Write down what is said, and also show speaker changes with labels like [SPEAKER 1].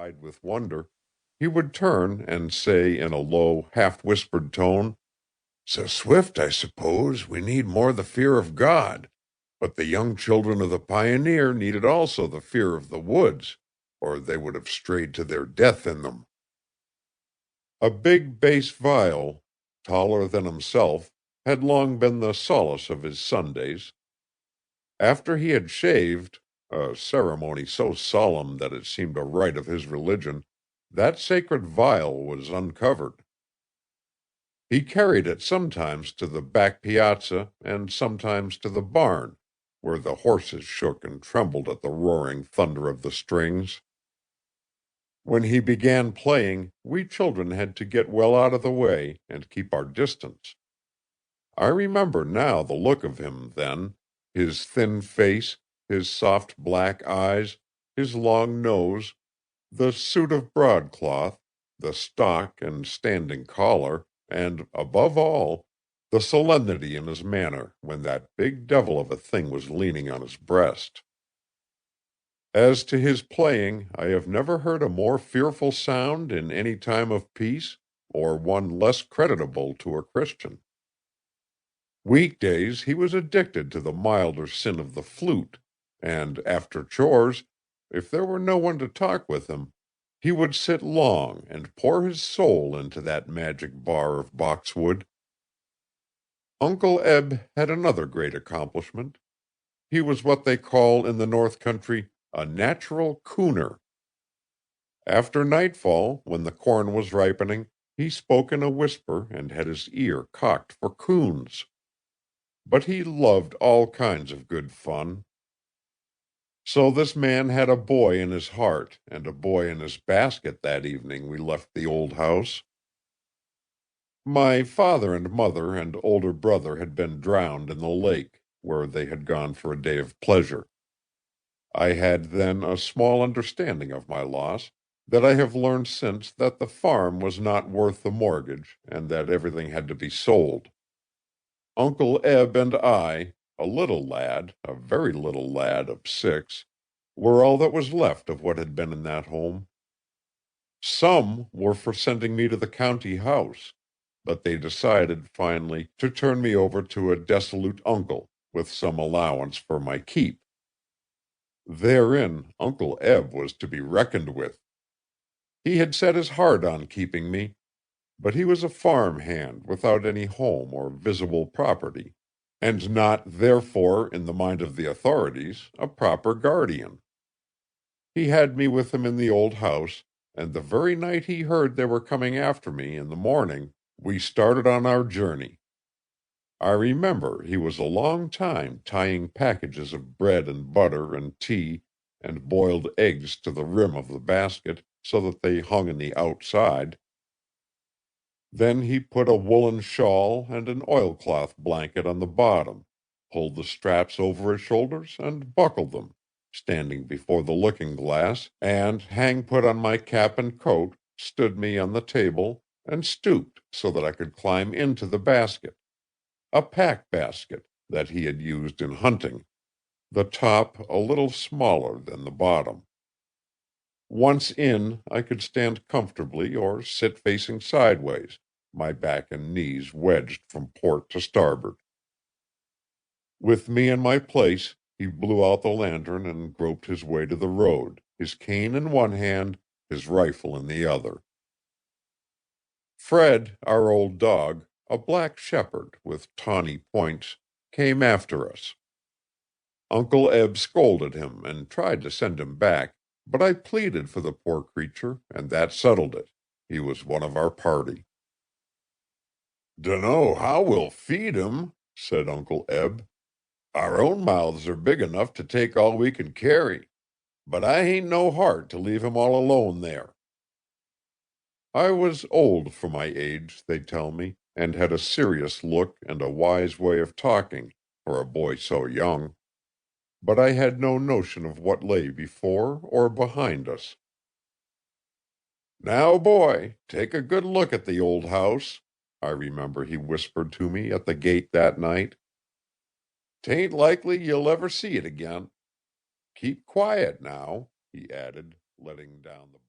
[SPEAKER 1] eyed with wonder, he would turn and say in a low, half-whispered tone, "So swift, I suppose, we need more the fear of God, but the young children of the pioneer needed also the fear of the woods, or they would have strayed to their death in them." A big bass viol, taller than himself, had long been the solace of his Sundays. After he had shaved, a ceremony so solemn that it seemed a rite of his religion, that sacred viol was uncovered. He carried it sometimes to the back piazza and sometimes to the barn, where the horses shook and trembled at the roaring thunder of the strings. When he began playing, we children had to get well out of the way and keep our distance. I remember now the look of him then, his thin face, his soft black eyes, his long nose, the suit of broadcloth, the stock and standing collar, and, above all, the solemnity in his manner when that big devil of a thing was leaning on his breast. As to his playing, I have never heard a more fearful sound in any time of peace, or one less creditable to a Christian. Weekdays he was addicted to the milder sin of the flute, and after chores, if there were no one to talk with him, he would sit long and pour his soul into that magic bar of boxwood. Uncle Eb had another great accomplishment. He was what they call in the North Country a natural cooner. After nightfall, when the corn was ripening, he spoke in a whisper and had his ear cocked for coons. But he loved all kinds of good fun. So this man had a boy in his heart and a boy in his basket that evening we left the old house. My father and mother and older brother had been drowned in the lake, where they had gone for a day of pleasure. I had then a small understanding of my loss, that I have learned since that the farm was not worth the mortgage, and that everything had to be sold. Uncle Eb and I, a little lad, a very little lad of 6, were all that was left of what had been in that home. Some were for sending me to the county house, but they decided finally to turn me over to a dissolute uncle, with some allowance for my keep. Therein Uncle Eb was to be reckoned with. He had set his heart on keeping me, but he was a farm hand without any home or visible property, and not, therefore, in the mind of the authorities, a proper guardian. He had me with him in the old house, and the very night he heard they were coming after me in the morning, we started on our journey. I remember he was a long time tying packages of bread and butter and tea and boiled eggs to the rim of the basket, so that they hung in the outside. Then he put a woolen shawl and an oilcloth blanket on the bottom, pulled the straps over his shoulders, and buckled them, standing before the looking-glass, and, hang put on my cap and coat, stood me on the table, and stooped so that I could climb into the basket, a pack-basket that he had used in hunting, the top a little smaller than the bottom. Once in, I could stand comfortably or sit facing sideways, my back and knees wedged from port to starboard. With me in my place, he blew out the lantern and groped his way to the road, his cane in one hand, his rifle in the other. Fred, our old dog, a black shepherd with tawny points, came after us. Uncle Eb scolded him and tried to send him back, but I pleaded for the poor creature, and that settled it. He was one of our party. "Dunno how we'll feed him," said Uncle Eb. "Our own mouths are big enough to take all we can carry, but I hain't no heart to leave him all alone there." I was old for my age, they tell me, and had a serious look and a wise way of talking for a boy so young. But I had no notion of what lay before or behind us. "Now, boy, take a good look at the old house," I remember he whispered to me at the gate that night. "'Tain't likely you'll ever see it again. Keep quiet now," he added, letting down the